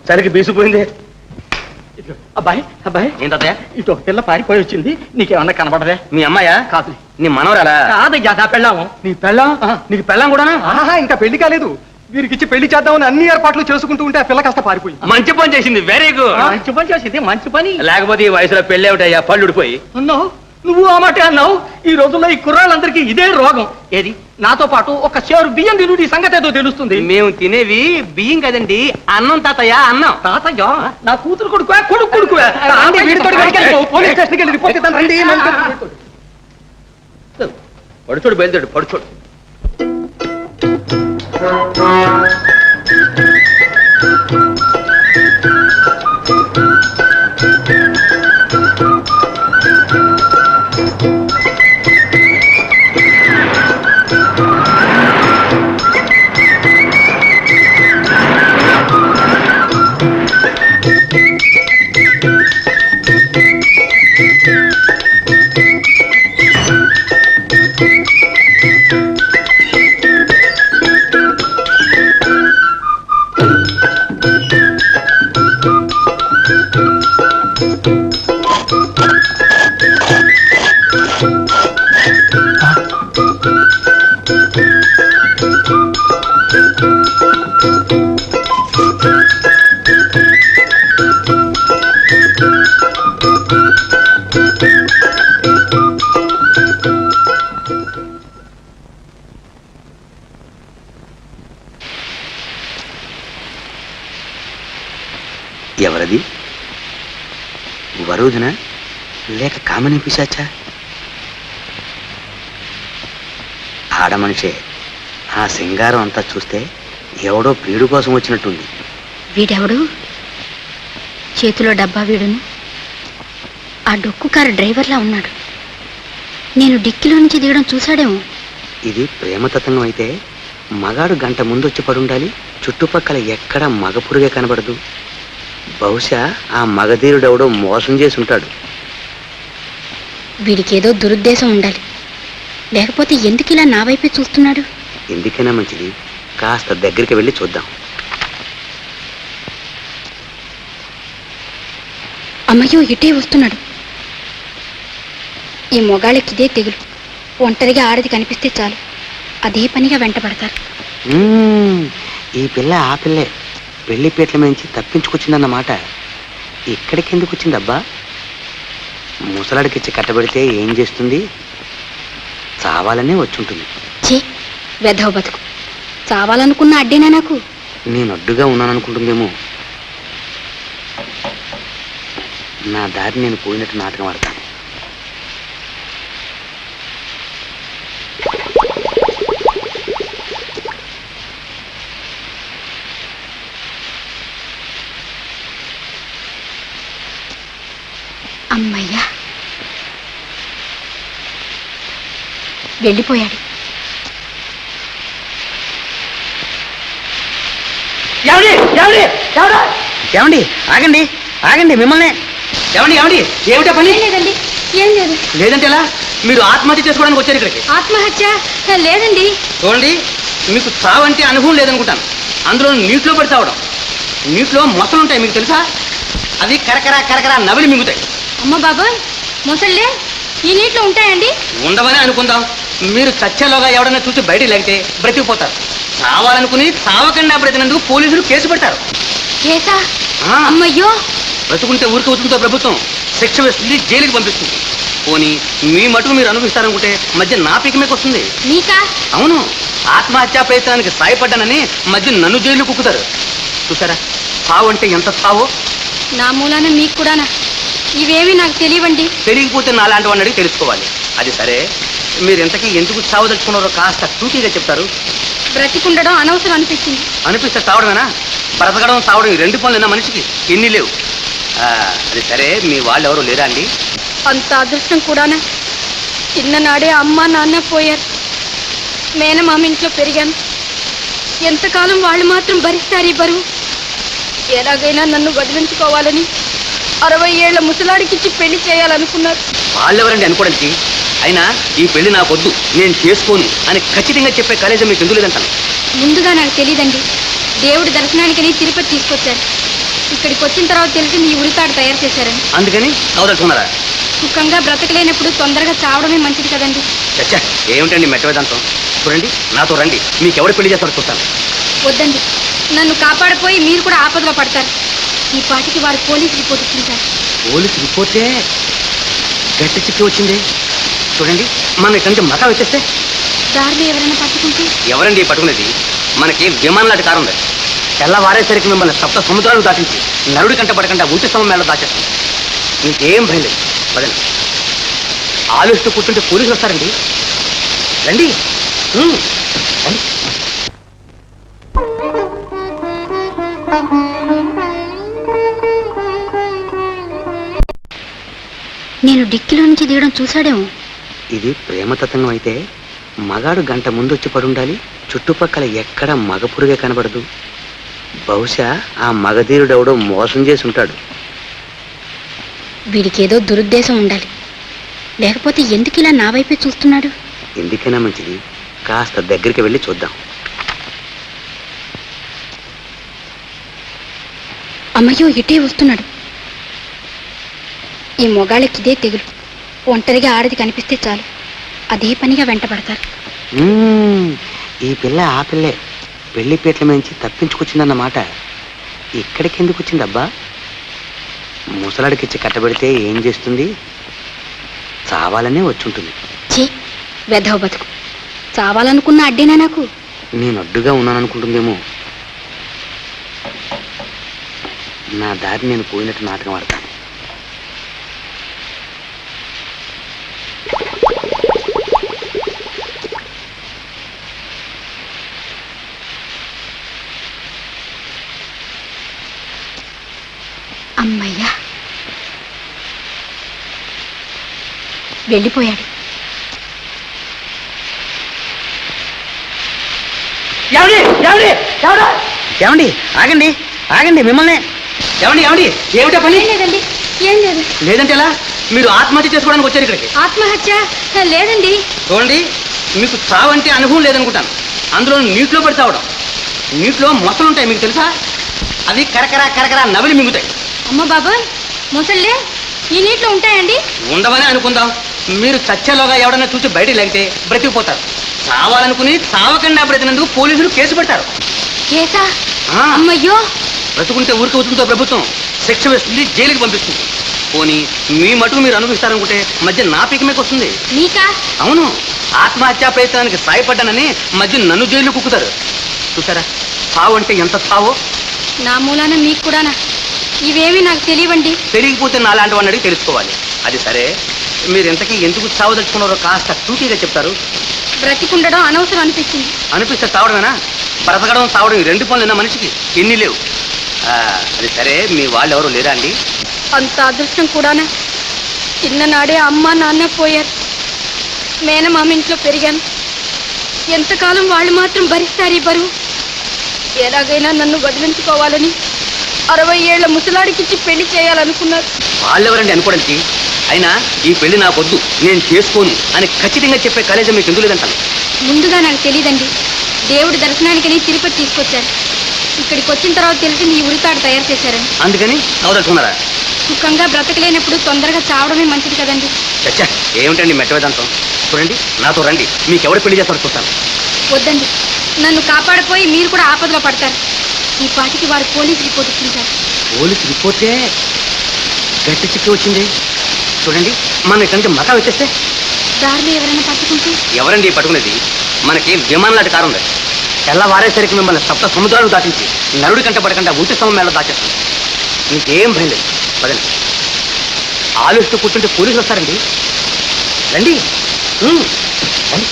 చలికి బీసిపోయింది. అబ్బాయి అబ్బాయి ఏంటయ్యా? ఇటు ఒక పిల్ల పారిపోయి వచ్చింది, నీకేమన్నా కనపడదే? మీ అమ్మాయా? కాదు, నీ మనవరాలా? కాదయ్యా, నా పెళ్ళాము. నీ పెళ్ళాం? నీకు పెళ్ళాం కూడా? ఆహా, ఇంకా పెళ్లి కాలేదు. వీరికిచ్చి పెళ్లి చేద్దామని అన్ని ఏర్పాట్లు చేసుకుంటూ ఉంటే ఆ పిల్ల కాస్త పారిపోయింది. మంచి పని చేసింది, వెరీ గుడ్. మంచి పని చేసింది, మంచి పని. లేకపోతే ఈ వయసులో పెళ్ళి ఏమిటయ్యా, పళ్ళుడిపోయి. అన్నావు, నువ్వు ఆ మాట అన్నావు. ఈ రోజుల్లో ఈ కుర్రాళ్ళందరికీ ఇదే రోగం. ఏది నాతో పాటు ఒక చేరు బియ్యం తినుడి సంగతి ఏదో తెలుస్తుంది. మేము తినేవి బియ్యం కదండి, అన్నం తాతయ్య, అన్నం. తాతయ్య నా కూతురు కొడుకు కొడుకు పడుచోడు బయలుదేడు, పడుచోడు. ఎవరది? వరుదన లేక కామని పిశాచా? ఆడ మనిషే. ఆ సింగారం అంతా చూస్తే ఎవడో ప్రియుడు కోసం వచ్చినట్టుంది. వీడెవడు? చేతిలో డబ్బా వీడును. ఆ డొక్కు కారు డ్రైవర్లా ఉన్నాడు. నేను డిక్కిలో నుంచి దిగడం చూశాడేమో. ఇది ప్రేమతత్వం అయితే మగాడు గంట ముందు వచ్చి పడుండాలి. చుట్టుపక్కల ఎక్కడ మగ పురుగే కనబడదు. బహుశా ఆ మగధీరుడెవడో మోసం చేసి ఉంటాడు. వీడికేదో దురుద్దేశం ఉండాలి, లేకపోతే ఎందుకు ఇలా నా వైపే చూస్తున్నాడు? ఎందుకైనా మంచిది, కాస్త దగ్గరికి వెళ్ళి చూద్దాం. అమ్మయ్యో, ఇటే వస్తున్నాడు. ఈ మొగాళ్ళకిదే తెగులు. ఒంటరిగా ఆడది కనిపిస్తే చాలు, అదే పనిగా వెంటబడతారు. ఈ పిల్ల ఆ పిల్లే పెళ్లిపేట్ల నుంచి తప్పించుకొచ్చిందన్నమాట. ఇక్కడికి ఎందుకు వచ్చిందబ్బా? ముసలాడికిచ్చి కట్టబెడితే ఏం చేస్తుంది? చావాలనే వచ్చుంటుంది. చే వెధవ బతుకు. చావాలనుకున్న అడ్డేనా నాకు? నేను అడ్డుగా ఉన్నాననుకుంటుందేమో. నా దారి నేను పోయినట్టు నాటకం ఆడతాను. అమ్మయ్యా, వెళ్ళిపోయాడు. ఏమండి ఆగండి, ఆగండి, మిమ్మల్ని. ఏమండి ఏమండి, ఏమిటా పని? లేదండి, ఏం లేదు. లేదంటే ఎలా? మీరు ఆత్మహత్య చేసుకోవడానికి వచ్చారు ఇక్కడికి? ఆత్మహత్య లేదండి. చూడండి, మీకు చావంటే అనుభవం లేదనుకుంటాను. అందులో నీటిలో పడి చావడం. నీటిలో మొసలు ఉంటాయి, మీకు తెలుసా? అవి కరకరా కరకరా నవిలి మింగుతాయి. అమ్మ బాబాయ్, మొసళ్ళే ఈ నీటిలో ఉంటాయండి? ఉండవని అనుకుందాం. మీరు చచ్చేలోగా ఎవడన్నా చూసి బయటికి లేకపోతే బ్రతికిపోతారు. చావాలనుకుని చావకుండా బ్రతికినందుకు పోలీసులు కేసు పెడతారు. కేసా? అమ్మయ్యో. బ్రతుకుంటే ఊరికి వచ్చుకుంటే ప్రభుత్వం శిక్ష వేస్తుంది, జైలుకి పంపిస్తుంది. పోనీ మీ మటుకు మీరు అనుభవిస్తారనుకుంటే మధ్య నా పీకమేకి వస్తుంది. మీకా? అవును, ఆత్మహత్యా ప్రయత్నానికి సాయపడ్డానని మధ్య నన్ను జైలు కుక్కుతారు. చూసారా చావు అంటే ఎంత చావో? నా మూలాన మీకు కూడానా? ఇవేమీ నాకు తెలియవండి. తెలియకపోతే నాలాంటి వాడిని అడిగి తెలుసుకోవాలి. అది సరే, మీరు ఇంతకీ ఎందుకు చావదలుచుకున్నారో కాస్త టూకీగా చెప్తారు? బ్రతికుండడం అనవసరం అనిపించింది. అనిపిస్తే చావడమేనా? బ్రతకడం చావడం ఈ రెండు పనులు మనిషికి ఎన్ని లేవు. అది సరే, మీ వాళ్ళు ఎవరు లేరా అండి? అంత అదృష్టం కూడానా? చిన్ననాడే అమ్మ నాన్న పోయారు. మేనమామ ఇంట్లో పెరిగాను. ఎంతకాలం వాళ్ళు మాత్రం భరిస్తారు ఈ బరువు? ఎలాగైనా నన్ను వదిలించుకోవాలని 60 ఏళ్ల ముసలాడికిచ్చి పెళ్లి చేయాలనుకున్నారు. వాళ్ళెవరండి అనుకోవడానికి? అయినా ఈ పెళ్లి నాకొద్దు, నేను చేసుకోను అని ఖచ్చితంగా చెప్పే కాలేజీ మీకు ఎందుకు లేదంటాను. ముందుగా నాకు తెలియదండి. దేవుడి దర్శనానికని తిరుపతి తీసుకొచ్చారు. ఇక్కడికి వచ్చిన తర్వాత తెలిసింది ఈ ఉరితాడు తయారు చేశారని. అందుకని అవదలుచుకున్నారా? సుఖంగా బ్రతకలేనప్పుడు తొందరగా చావడమే మంచిది కదండి. చచ్చా, ఏమిటండి మెట్టవేదాంతం? చూడండి, నాతో రండి, మీకు ఎవరు పెళ్లి చేస్తారో చూస్తాను. వద్దండి, నన్ను కాపాడిపోయి మీరు కూడా ఆపదలో పడతారు. ఈ పాటికి వారు పోలీస్ రిపోర్ట్ ఇచ్చింటారు. పోలీసు రిపోర్టే గట్టి చిక్కి వచ్చింది. చూడండి, మనం ఇక్కడి నుంచి మకా వచ్చేస్తే దారిలో ఎవరైనా పట్టుకుంటే? ఎవరండి పట్టుకునేది? మనకి విమానం లాంటి కారు ఉంది. తెల్లవారేసరికి మిమ్మల్ని సప్త సముద్రాలు దాటించి నరుడి కంట పడకుండా ఉంటి స్తంభం మేళ దాచేస్తాం. మీకేం భయం లేదు. పదండి. ఆలోచిస్తూ కూర్చుంటే పోలీసులు వస్తారండి. రండి. రండి. నేను డిక్కీలో నుంచి దిగడం చూశాడేమో. ఇది ప్రేమ తతంగం అయితే మగాడు గంట ముందు వచ్చి పడుండాలి. చుట్టుపక్కల ఎక్కడ మగ పురుగే కనబడదు. బహుశా ఆ మగధీరుడెవడో మోసం చేసి ఉంటాడు. వీడికి ఏదో దురుద్దేశం ఉండాలి, లేకపోతే ఎందుకు ఇలా నా వైపే చూస్తున్నాడు? ఎందుకైనా మంచిది, కాస్త దగ్గరికి వెళ్ళి చూద్దాం. అమ్మయ్యో, ఇటే వస్తున్నాడు. ఈ మొగాళ్ళకి ఇదే తెగులు. ఒంటరిగా ఆడది కనిపిస్తే చాలు అదే పనిగా వెంటబడతారు. ఈ పిల్ల ఆ పిల్లే పెళ్లి పీటల మించి తప్పించుకొచ్చిందన్నమాట. ఇక్కడికి ఎందుకు వచ్చిందబ్బా? ముసలాడికిచ్చి కట్టబెడితే ఏం చేస్తుంది? చావాలనే వచ్చుంటుంది. చే వెధవ బతుకు, చావాలనుకున్న అడ్డేనా నాకు? నేను అడ్డుగా ఉన్నాననుకుంటుందేమో. నా దారి నేను పోయినట్టు నాటకం ఆడతాను. అమ్మయ్యా, వెళ్ళిపోయాడు. ఏమండి, ఆగండి ఆగండి, మిమ్మల్ని. ఏమండి ఏమండి, ఏమిటా పని? లేదండి, ఏం లేదు. లేదంటే ఎలా? మీరు ఆత్మహత్య చేసుకోవడానికి వచ్చారు ఇక్కడికి? ఆత్మహత్య లేదండి. చూడండి, మీకు చావంటే అనుభవం లేదనుకుంటాను. అందులో నీటిలో పడి చావడం. నీటిలో మొసలుంటాయి, మీకు తెలుసా? అవి కరకర కరకర నవిలి మింగుతాయి. అమ్మ బాబాయ్, మొసళ్ళే ఈ నీటిలో ఉంటాయండి? ఉండవని అనుకుందాం. మీరు చచ్చేలోగా ఎవడన్నా చూసి బయటికి లేగితే బ్రతికిపోతారు. చావాలనుకుని చావకుండా బ్రతినందుకు పోలీసులు కేసు పెడతారు. కేసా? అమ్మయ్యో. బ్రతుకుంటే ఊరికి అవుతుందో ప్రభుత్వం శిక్ష వేస్తుంది, జైలుకి పంపిస్తుంది. పోనీ మీ మటుకు మీరు అనుభవిస్తారనుకుంటే మధ్య నా పీకమేకి వస్తుంది. నీకా? అవును, ఆత్మహత్యా ప్రయత్నానికి సాయపడ్డానని మధ్య నన్ను జైలు కుక్కుతారు. చూసారా, చావు అంటే ఎంత చావో. నా మూలాన మీకు కూడానా? ఇవేమీ నాకు తెలియవండి. తెలియకపోతే నాలాంటి వాడిని అడిగి తెలుసుకోవాలి. అది సరే, మీరు ఇంతకీ ఎందుకు చావదలుచుకున్నారో కాస్త టూటీగా చెప్తారు. బ్రతికుండడం అనవసరం అనిపించింది. అనిపిస్తే చావడమేనా? బ్రతకడం చావడం ఈ రెండు పనులు మనిషికి ఎన్ని లేవు. అది సరే, మీ వాళ్ళు ఎవరు లేరా అండి? అంత అదృష్టం కూడానా? చిన్ననాడే అమ్మ నాన్న పోయారు. మేనమామ ఇంట్లో పెరిగాను. ఎంతకాలం వాళ్ళు మాత్రం భరిస్తారు ఈ బరువు? ఎలాగైనా నన్ను వదిలించుకోవాలని 60 ఏళ్ల ముసలాడికిచ్చి పెళ్లి చేయాలనుకున్నారు. వాళ్ళెవరండి అనుకోవడానికి? అయినా ఈ పెళ్లి నాకొద్దు, నేను చేసుకోను అని ఖచ్చితంగా చెప్పే కలేజం మీకు ఎందుకు లేదంటాను. ముందుగా నాకు తెలియదండి. దేవుడి దర్శనానికని తిరుపతి తీసుకొచ్చారు. ఇక్కడికి వచ్చిన తర్వాత తెలిసింది ఈ ఉరితాడు తయారు చేశారని. అందుకని అవదలుచుకున్నారా? సుఖంగా బ్రతకలేనప్పుడు తొందరగా చావడమే మంచిది కదండి. చచ్చా, ఏమిటండి మెట్టవేదాంతం? చూడండి, నాతో రండి, మీకు ఎవరు పెళ్లి చేస్తారో చూస్తాను. వద్దండి, నన్ను కాపాడిపోయి మీరు కూడా ఆపదలో పడతారు. ఈ పాటికి వారు పోలీస్ రిపోర్ట్ ఇచ్చింటారు. పోలీస్ రిపోర్టే గట్టి చిక్కి వచ్చింది. చూడండి, మనం ఇక్కడి నుంచి మకా వచ్చేస్తే దారిలో ఎవరైనా పట్టుకుంటే? ఎవరండి పట్టుకునేది? మనకి విమానం లాంటి కారు ఉంది. తెల్లవారేసరికి మిమ్మల్ని సప్త సముద్రాలు దాటించి నరుడి కంట పడకుండా ఉంటి స్తంభం మేళ దాచేస్తాం. మీకేం భయం లేదు. పదండి. ఆలోచిస్తూ కూర్చుంటే పోలీసులు వస్తారండి. రండి. రండి.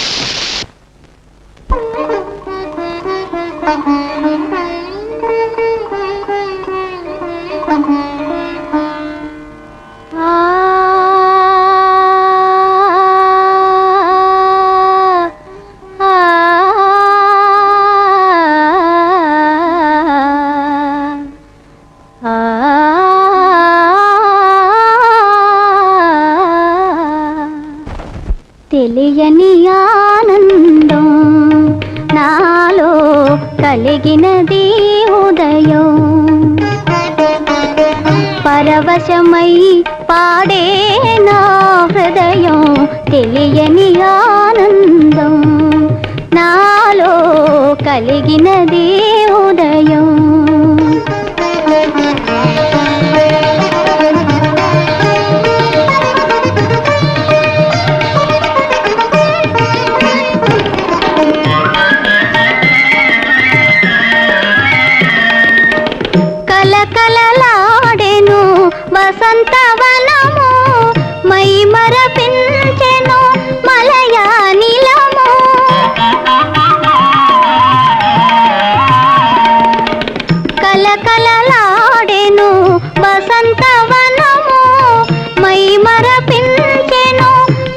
తెలియని ఆనందం నాలో కలిగినది ఉదయం. పరవశమై పాడే నా హృదయం తెలియని ఆనందం నాలో కలిగినదే ఉదయం. కలకలలాడెను వసంతవనము మై మరపించెను మలయానిలము. కలకలలాడెను వసంతవనము మై మరపించెను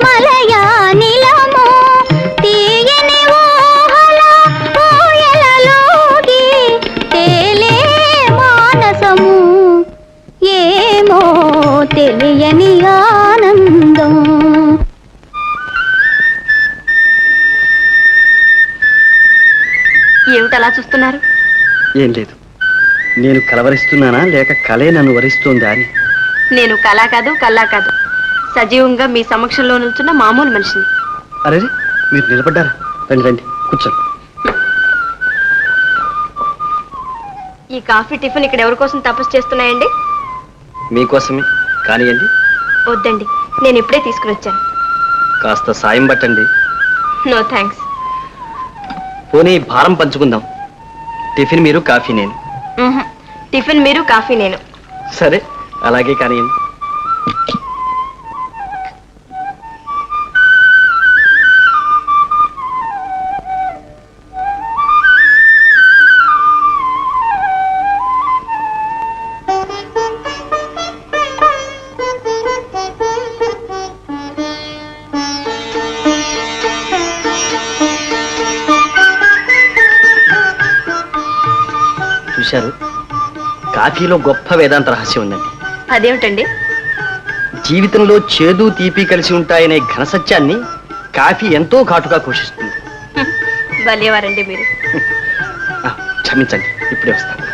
మలయానిలము. తీయని ఊహల ఊయలలోగి తేలే మానసము ఏమో తెలియని ఆనందం. ఏమిటలా చూస్తున్నారు? ఏం లేదు, నేను కలవరిస్తున్నానా లేక కలే నన్ను వరిస్తుందా అని. నేను కళా కాదు కల్లా కాదు, సజీవంగా మీ సమక్షంలో నిల్చున్న మామూలు మనిషిని. అరే మీరు నిలబడ్డారా? రండి రండి కూర్చోండి. ఈ కాఫీ టిఫిన్ ఇక్కడ ఎవరి కోసం తపస్సు చేస్తున్నాయండి? మీకోసమే కానివ్వండి. వద్దండి, నేను ఇప్పుడే తీసుకుని వచ్చాను. కాస్త సాయం పట్టండి. No thanks. పోనీ భారం పంచుకుందాం. టిఫిన్ మీరు, కాఫీ నేను. టిఫిన్ మీరు, కాఫీ నేను. సరే అలాగే కానివ్వండి. చూశారు, కాఫీలో గొప్ప వేదాంత రహస్యం ఉందండి. అదేమిటండి? జీవితంలో చేదు తీపి కలిసి ఉంటాయనే ఘన సత్యాన్ని కాఫీ ఎంతో ఘాటుగా పోషిస్తుంది. భలేవారండి మీరు. క్షమించండి, ఇప్పుడే వస్తాను.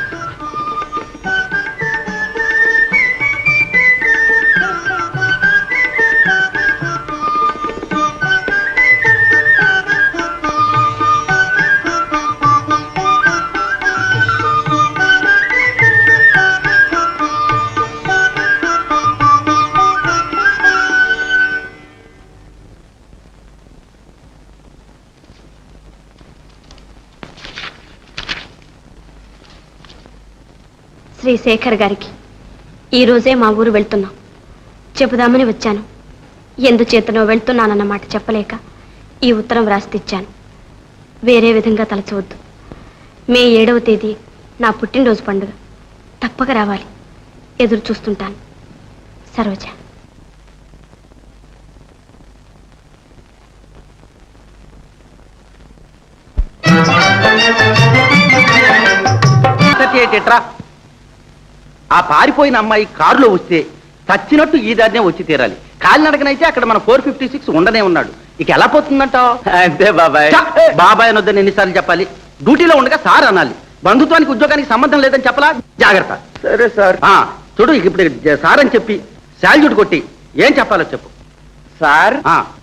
శ్రీ శేఖర్ గారికి ఈరోజే మా ఊరు వెళ్తున్నాం చెబుదామని వచ్చాను. ఎందుచేతనో వెళ్తున్నానన్నమాట చెప్పలేక ఈ ఉత్తరం వ్రాసిచ్చాను. వేరే విధంగా తలచవద్దు. మే 7వ తేదీ నా పుట్టినరోజు పండుగ. తప్పక రావాలి. ఎదురు చూస్తుంటాను. సరోజ. ఆ పారిపోయిన అమ్మాయి కారులో వస్తే చచ్చినట్టు ఈ దారినే వచ్చి తీరాలి. కాలినడకనైతే అక్కడ మన 456 ఉండనే ఉన్నాడు. ఇక ఎలా పోతుందంటావు? అంతే బాబాయ్. బాబాయ్ అనొద్దని ఎన్నిసార్లు చెప్పాలి? డ్యూటీలో ఉండగా సార్ అనాలి. బంధుత్వానికి ఉద్యోగానికి సంబంధం లేదని చెప్పలా? జాగ్రత్త. సరే సార్. చూడు, ఇప్పుడు సార్ అని చెప్పి శాల్యూట్ కొట్టి ఏం చెప్పాలో చెప్పు. సార్,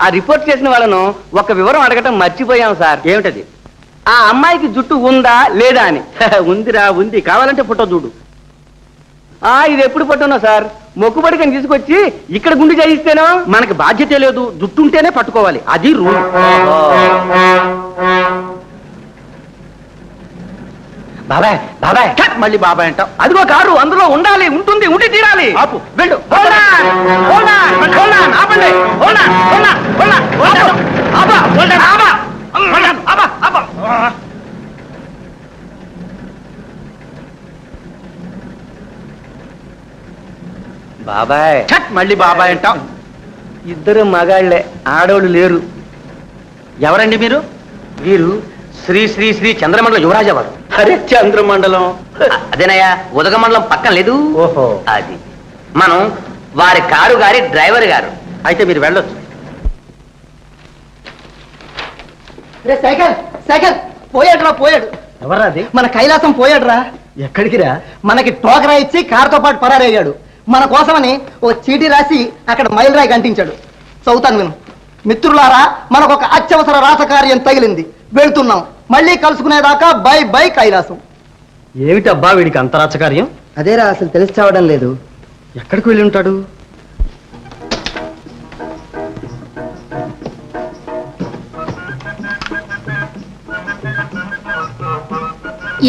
ఆ రిపోర్ట్ చేసిన వాళ్ళను ఒక వివరం అడగటం మర్చిపోయాం సార్. ఏమిటది? ఆ అమ్మాయికి జుట్టు ఉందా లేదా అని. ఉందిరా, ఉంది. కావాలంటే ఫోటో చూడు. ఇది ఎప్పుడు పట్టున్నా సార్? మొక్కుబడికని తీసుకొచ్చి ఇక్కడ గుండు చేయిస్తేనో మనకి బాధ్యత లేదు. జుట్టుంటేనే పట్టుకోవాలి, అది రూల్. బాబాయ్ బాబాయ్, మళ్ళీ బాబాయ్ అంటావు. అదిగో కారు, అందులో ఉండాలి, ఉంటుంది, ఉండి తీరాలి. ఆపు, వెళ్ళు. బాబాయ్, మళ్ళీ బాబాయ్ అంటావు. ఇద్దరు మగాళ్లే, ఆడోళ్ళు లేరు. ఎవరండి మీరు? వీరు శ్రీ శ్రీ శ్రీ చంద్రమండలం యువరాజా వారు. అరే, చంద్రమండలం అదేనయ్యా, ఉదగమండలం పక్కన లేదు. ఓహో, అది మనం వారి కారు గారి డ్రైవర్ గారు. అయితే మీరు వెళ్ళొచ్చు. సైకిల్ సైకిల్ పోయాడురా, పోయాడు. ఎవరా అది? మన కైలాసం పోయాడురా. ఎక్కడికి రా? మనకి టోకరా ఇచ్చి కారుతో పాటు పరారయ్యాడు. మన కోసమని ఓ చీటీ రాసి అక్కడ మైలురాయి గంటించాడు. చదువుతాను విను. మిత్రులారా, మనకు ఒక అత్యవసర రాసకార్యం తగిలింది. వెళ్తున్నాం. మళ్ళీ కలుసుకునేదాకా బై బై కైలాసం. ఏమిటబ్బా వీడికి అంత రాచకార్యం? అదేరా అసలు తెలిసి చావడం లేదు. ఎక్కడికి వెళ్ళి ఉంటాడు?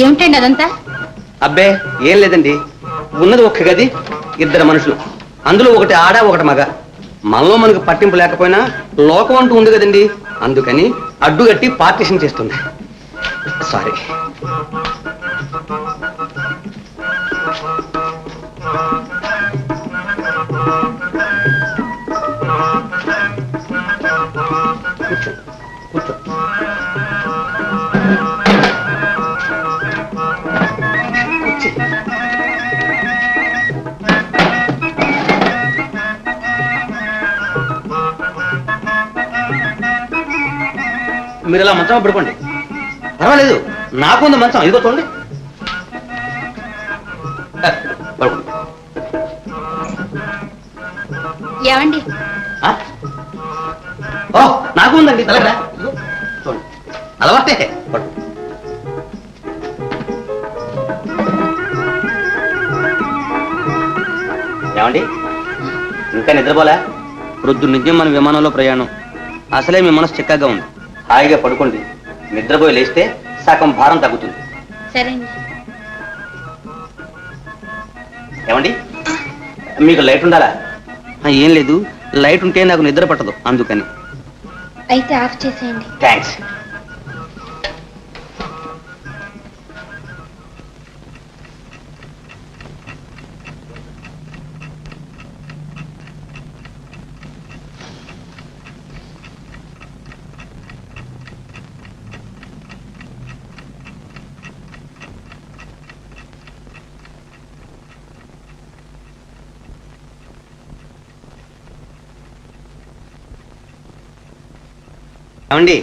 ఏమిటండి అదంతా? అబ్బే ఏం లేదండి, ఉన్నది ఒక్క గది, ఇద్దరు మనుషులు, అందులో ఒకటి ఆడ ఒకటి మగ. మనలో మనకు పట్టింపు లేకపోయినా లోకం అంటూ ఉంది కదండి, అందుకని అడ్డుగట్టి పార్టీషన్ చేస్తుంది. సారీ. కూర్చో కూర్చో. మీరు ఇలా మంచం పడుకోండి, పర్వాలేదు, నాకుంది మంచం, ఇదిగో చూడండి. పడుకోండి. ఏమండి? ఓ నాకు ఉందండి, తలరా చూడండి, అలవాటే. పడు. ఏమండి ఇంకా నిద్రపోలే? ప్రొద్దు నుంచి మన విమానంలో ప్రయాణం, అసలే మీ మనసు చిక్కగా ఉంది. హాయిగా పడుకోండి, నిద్రపోయి లేస్తే సగం భారం తగ్గుతుంది. సరే. ఏమండి మీకు లైట్ ఉండాలా? ఏం లేదు, లైట్ ఉంటే నాకు నిద్ర పట్టదు, అందుకని. అయితే ఆఫ్ చేసేయండి. థ్యాంక్స్. ఏమండి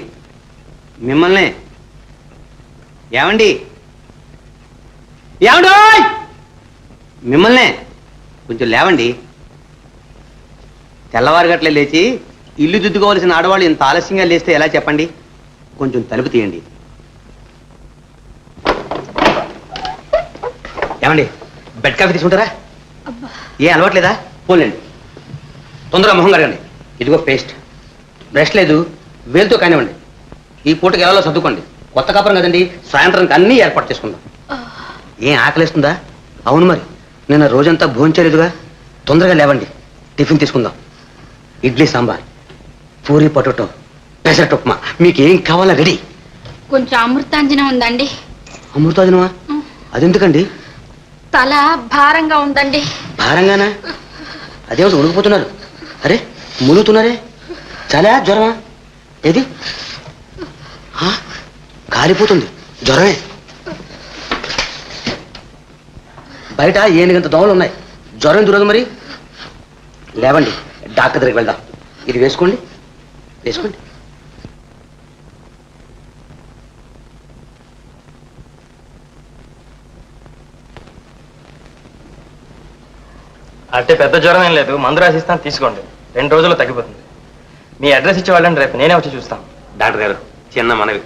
మిమ్మల్ని, ఏమండి ఏమండి మిమ్మల్ని, కొంచెం లేవండి. తెల్లవారుగట్లే లేచి ఇల్లు దిద్దుకోవాల్సిన ఆడవాళ్ళు ఇంత ఆలస్యంగా లేస్తే ఎలా చెప్పండి? కొంచెం తలుపు తీయండి. ఏమండి బెడ్ కాఫీ తీసుకుంటారా? ఏ అలవాట్లేదా? పోలేండి, తొందరగా మొహం కడగండి. ఇదిగో పేస్ట్, బ్రష్ లేదు, వేలుతో కానివ్వండి. ఈ పూటకి ఎలా చదువుకోండి, కొత్త కాపురం కదండి, సాయంత్రానికి అన్నీ ఏర్పాటు చేసుకుందాం. ఏం ఆకలిస్తుందా? అవును మరి, నిన్న రోజంతా భోంచలేదుగా. తొందరగా లేవండి, టిఫిన్ తీసుకుందాం. ఇడ్లీ సాంబార్, పూరి పొటాటో, పెసరట్ ఉప్మా, మీకు ఏం కావాలా రెడీ. కొంచెం అమృతాంజనం ఉందండి. అమృతాజనమా? అదెందుకండి? తల భారంగా ఉందండి. భారంగానా? అదేమిటి ఉడికిపోతున్నారు? అరే మునుగుతున్నారే, చాలా జ్వరమా? ఏది కాలిపోతుంది, జ్వరమే. బయట ఏనుగంత దోమలు ఉన్నాయి, జ్వరం దూరదు మరి. లేవండి, డాక్టర్ దగ్గరికి వెళ్దాం. ఇది వేసుకోండి, వేసుకోండి. అంటే పెద్ద జ్వరం ఏం లేదు, మందు రాసిస్తాను తీసుకోండి, 2 రోజుల్లో తగ్గిపోతుంది. మీ అడ్రస్ ఇచ్చి వాళ్ళని రేపు నేనే వచ్చి చూస్తాను. డాక్టర్ గారు చిన్న మనవి,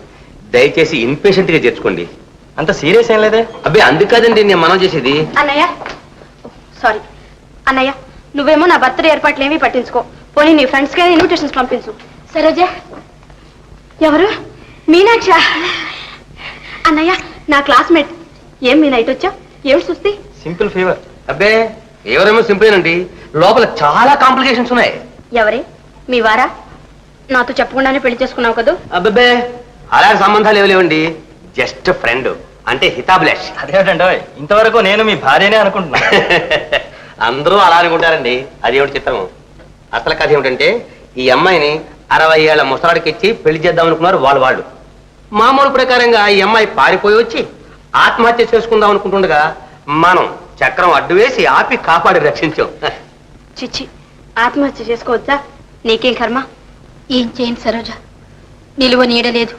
దయచేసి ఇన్పేషెంట్ గా చేర్చుకోండి. అంత సీరియస్ ఏం లేదే? అబ్బే అందుకాదండి నేను మనం చేసేది. అన్నయ్య సారీ అన్నయ్య, నువ్వేమో నా బర్త్డే ఏర్పాట్లు ఏమీ పట్టించుకో. పోనీ నీ ఫ్రెండ్స్కి ఇన్విటేషన్స్ పంపించు. సరోజ ఎవరు? మీనాక్ష. అన్నయ్య నా క్లాస్మేట్. ఏం మీ నైట్ వచ్చా? ఏమిటి చూస్తే? Simple fever. అబ్బే ఎవరేమో సింపులేనండి, లోపల చాలా కాంప్లికేషన్స్ ఉన్నాయి. ఎవరే? మీ వారా? నాతో చెప్పకుండానే పెళ్లి చేసుకున్నావు కదా? అబ్బబ్బే అలాంటి సంబంధాలు ఏమి లేవండి, జస్ట్ ఫ్రెండ్, అంటే హితాభిలాష్. అదేమిటంటే ఇంతవరకు నేను మీ భార్యనే అనుకుంటున్నా. అందరూ అలా అనుకుంటారండి, అదేమిటి చిత్రం. అసలు కథ ఏమిటంటే, ఈ అమ్మాయిని 60 ఏళ్ల ముసలాడికి ఇచ్చి పెళ్లి చేద్దాం అనుకున్నారు వాళ్ళు. మామూలు ప్రకారంగా ఈ అమ్మాయి పారిపోయి వచ్చి ఆత్మహత్య చేసుకుందాం అనుకుంటుండగా మనం చక్రం అడ్డు వేసి ఆపి కాపాడి రక్షించాం. చిచ్చి, ఆత్మహత్య చేసుకోవచ్చా? నీకేం కర్మ. ఏం చేయను సరోజ, నిలువ నీడలేదు,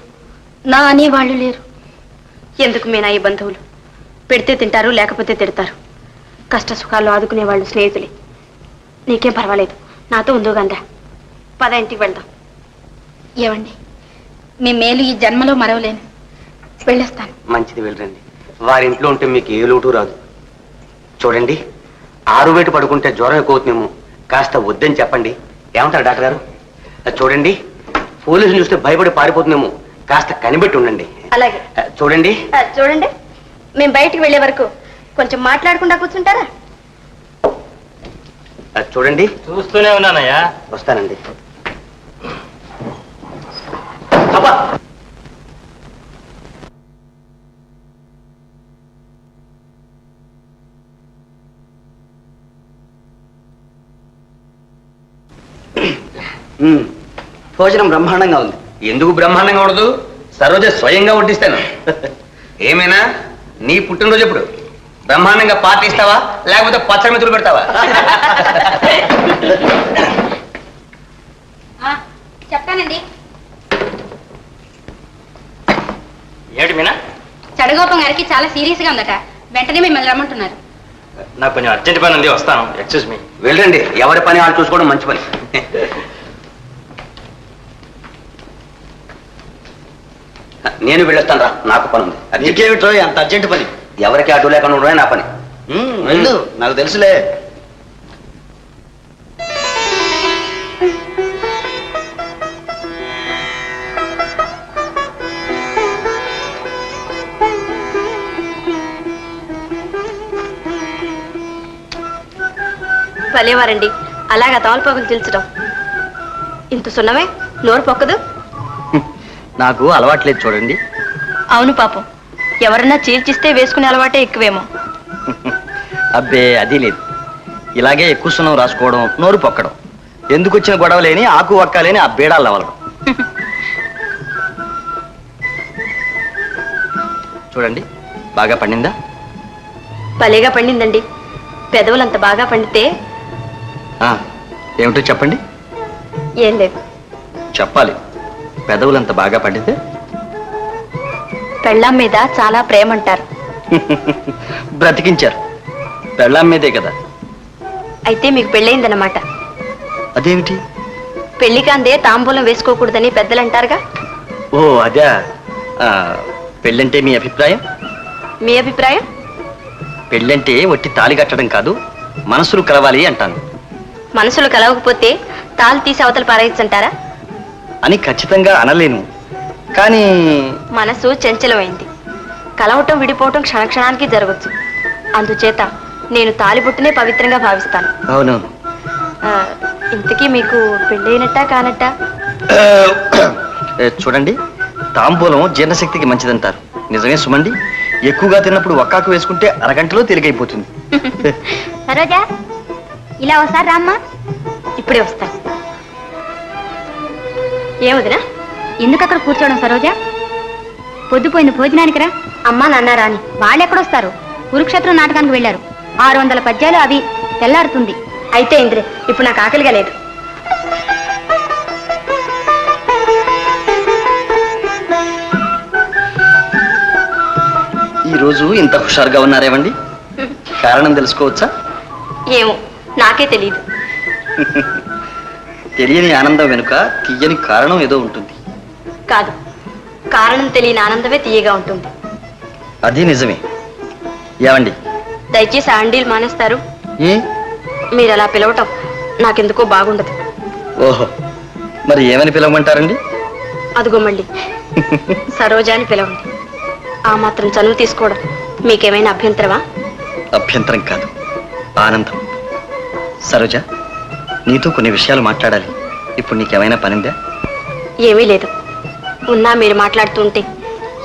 నా అనేవాళ్ళు లేరు. ఎందుకు మీనా ఈ బంధువులు? పెడితే తింటారు, లేకపోతే తిడతారు. కష్ట సుఖాల్లో ఆదుకునే వాళ్ళు స్నేహితులే. నీకేం పర్వాలేదు, నాతో ఉందో గందా. పద ఇంటికి వెళ్దాం. ఏమండి, మీ మేలు ఈ జన్మలో మరవలేను. వెళ్ళొస్తాను. మంచిది, వెళ్ళండి. వారింట్లో ఉంటే మీకు ఏ లోటు రాదు. చూడండి, ఆరువేటు పడుకుంటే జ్వరం ఎక్కువ అవుతుందేమో, కాస్త వద్దని చెప్పండి. ఏమంటారు డాక్టర్ గారు? చూడండి, పోలీసులు చూస్తే భయపడి పారిపోతుందేమో, కాస్త కనిపెట్టి ఉండండి. అలాగే. చూడండి చూడండి, మేము బయటికి వెళ్ళే వరకు కొంచెం మాట్లాడకుండా కూర్చుంటారా? చూడండి. చూస్తూనే ఉన్నానయ్యా. వస్తానండి. అబ్బా! భోజనం బ్రహ్మాండంగా ఉంది. ఎందుకు బ్రహ్మాండంగా ఉండదు? సరోజ స్వయంగా వడ్డిస్తాను. ఏమైనా నీ పుట్టినరోజు ఎప్పుడు? బ్రహ్మాండంగా పార్టీ ఇస్తావా, లేకపోతే పచ్చడి మిత్రులు పెడతావా? చెప్తానండి. ఏమిటి మీనా? చడగోపం గారికి చాలా సీరియస్ గా ఉందట, వెంటనే మిమ్మల్ని రమ్మంటున్నారు. నాకు కొంచెం అర్జెంట్ పని ఉంది, వస్తాను. Excuse me. వెళ్ళండి, ఎవరి పని వాళ్ళు చూసుకోవడం మంచి పని. నేను వెళ్ళొస్తాను రా, నాకు పని ఉంది. నీకేమిటో అంత అర్జెంట్ పని? ఎవరికి అడ్డు లేకుండా ఉండడమే నా పని. వెళ్ళు, నాకు తెలుసులే. భలేవారండి, అలాగా తోలపోగులు తెలుచడం. ఇంత సున్నమే, నోరు పొక్కదు. నాకు అలవాట్లేదు చూడండి. అవును పాపం, ఎవరన్నా చీల్చిస్తే వేసుకునే అలవాటే ఎక్కువేమో. అబ్బే అది లేదు. ఇలాగే ఎక్కువ సున్నం రాసుకోవడం, నోరు పొక్కడం, ఎందుకు వచ్చిన గొడవ లేని ఆకు ఒక్క లేని ఆ బేడాలు అవ్వడం. చూడండి, బాగా పండిందా? భలేగా పండిందండి. పెదవులంత బాగా పండితే. ఏమిటో చెప్పండి. ఏం లేదు. చెప్పాలి. పెదవులంత బాగా పండితే పెళ్ళాం మీద చాలా ప్రేమ అంటారు. బ్రతికించారు. పెళ్ళాం మీదే కదా. అయితే మీకు పెళ్ళయిందన్నమాట. అదేమిటి? పెళ్లి కాందే తాంబూలం వేసుకోకూడదని పెద్దలు అంటారుగా. ఓ అదే. పెళ్ళంటే మీ అభిప్రాయం? మీ అభిప్రాయం? పెళ్ళంటే ఒట్టి తాళి కట్టడం కాదు, మనసులు కలవాలి అంటాను. మనసులు కలవకపోతే తాళి తీసి అవతల పారేయచ్చంటారా? అని ఖచ్చితంగా అనలేను, కానీ మనసు చంచలమైంది. కలవటం విడిపోవటం క్షణక్షణానికి జరగచ్చు. అందుచేత నేను తాలిబొట్టునే పవిత్రంగా భావిస్తాను. అవునవును. ఇంతకీ మీకు పెళ్ళైనట్టా కానట్టా? చూడండి, తాంబూలం జీర్ణశక్తికి మంచిదంటారు. నిజమే సుమండి. ఎక్కువగా తిన్నప్పుడు ఒక్కాకు వేసుకుంటే అరగంటలో తేలికైపోతుంది. సరోజా, ఇలా ఒకసారి రామ్మా. ఇప్పుడే వస్తాను. ఏమొదినా? ఎందుకు అక్కడ కూర్చోవడం సరోజా? పొద్దుపోయింది, భోజనానికి రా. అమ్మా నాన్న రాని. వాళ్ళెక్కడొస్తారు? కురుక్షేత్రం నాటకానికి వెళ్ళారు. 600 పద్యాలు, అవి తెల్లారుతుంది. అయితే ఇంద్రే, ఇప్పుడు నాకు ఆకలిగా లేదు. ఈ రోజు ఇంత హుషారుగా ఉన్నారేమండి? కారణం తెలుసుకోవచ్చా? ఏమో, నాకే తెలియదు. తెలియని ఆనందం వెనుక తీయని కారణం ఏదో ఉంటుంది. కాదు, కారణం తెలియని ఆనందమే తీయగా ఉంటుంది. అది నిజమే. ఏమండి, దయచేసి ఆండీలు మానేస్తారు? ఏ? మీరు అలా పిలవటం నాకెందుకో బాగుండదు. ఓహో, మరి ఏమని పిలవమంటారండి? అదిగో మళ్ళీ సరోజా అని పిలవండి. ఆ మాత్రం చనువు తీసుకోవడం మీకేమైనా అభ్యంతరమా? అభ్యంతరం కాదు, ఆనందం. సరోజ, నీతో కొన్ని విషయాలు మాట్లాడాలి. ఇప్పుడు నీకేమైనా పనిందా? ఏమీ లేదు. ఉన్నా మీరు మాట్లాడుతుంటే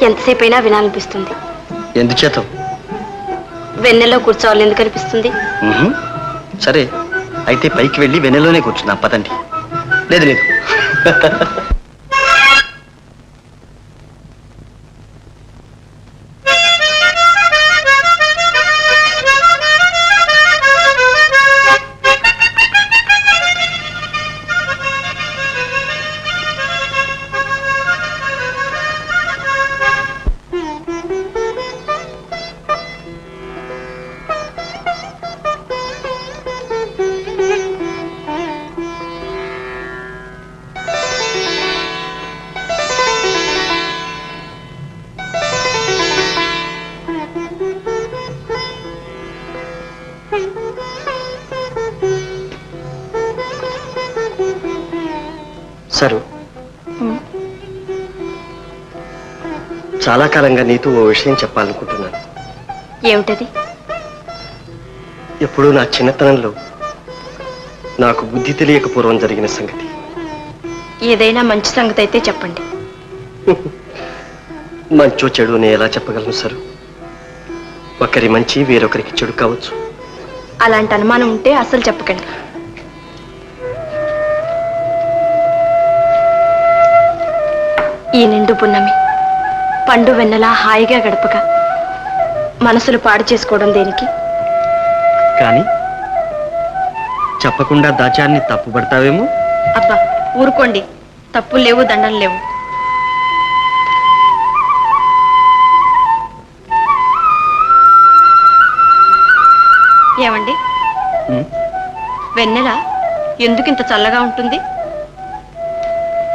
ఎంతసేపు అయినా వినాలనిపిస్తుంది. ఎందుచేత? వెన్నెల్లో కూర్చోవాలి ఎందుకు అనిపిస్తుంది? సరే, అయితే పైకి వెళ్ళి వెన్నెలోనే కూర్చున్నా, పదండి. లేదు లేదు. సరు చాలా కాలంగా నీతో ఓ విషయం చెప్పాలనుకుంటున్నాను. ఏమిటది? ఎప్పుడూ నా చిన్నతనంలో నాకు బుద్ధి తెలియక పూర్వం జరిగిన సంగతి. ఏదైనా మంచి సంగతి అయితే చెప్పండి. మంచో చెడు నేను ఎలా చెప్పగలను సరు? ఒకరి మంచి వేరొకరికి చెడు కావచ్చు. అలాంటి అనుమానం ఉంటే అసలు చెప్పకండి. ఈ నిండు పున్నమి పండు వెన్నెలా హాయిగా గడపక మనసులు పాడు చేసుకోవడం దేనికి? కానీ చెప్పకుండా దాచాన్ని తప్పుపడతావేమో. అబ్బా ఊరుకోండి, తప్పులు లేవు, దండలు లేవు. ఏమండి, వెన్నెల ఎందుకింత చల్లగా ఉంటుంది?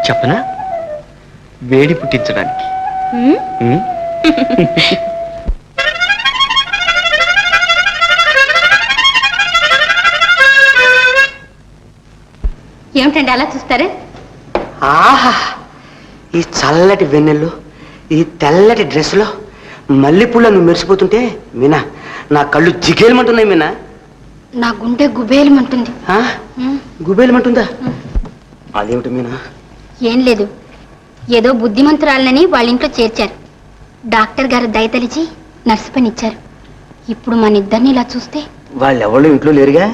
చెప్పనా? వేడి పుట్టించడానికి. ఏమిటండి అలా చూస్తారు? ఆహా, ఈ చల్లటి వెన్నెల్లో ఈ తెల్లటి డ్రెస్లో మల్లెపూల నువ్వు మెరిసిపోతుంటే మీనా నా కళ్ళు జిగేలమంటున్నాయి. మీనా నా గుండె గుబేలమంటుంది. గుబేలమంటుందా? అదేమిటి మీనా? ఏం లేదు, ఏదో బుద్ధిమంతురాలని వాళ్ళ ఇంట్లో చేర్చారు. డాక్టర్ గారు దయతలిచి నర్సు పని ఇచ్చారు. ఇప్పుడు మన ఇద్దరిని ఇలా చూస్తే వాళ్ళెవళ్ళు ఇంట్లో లేరుగా?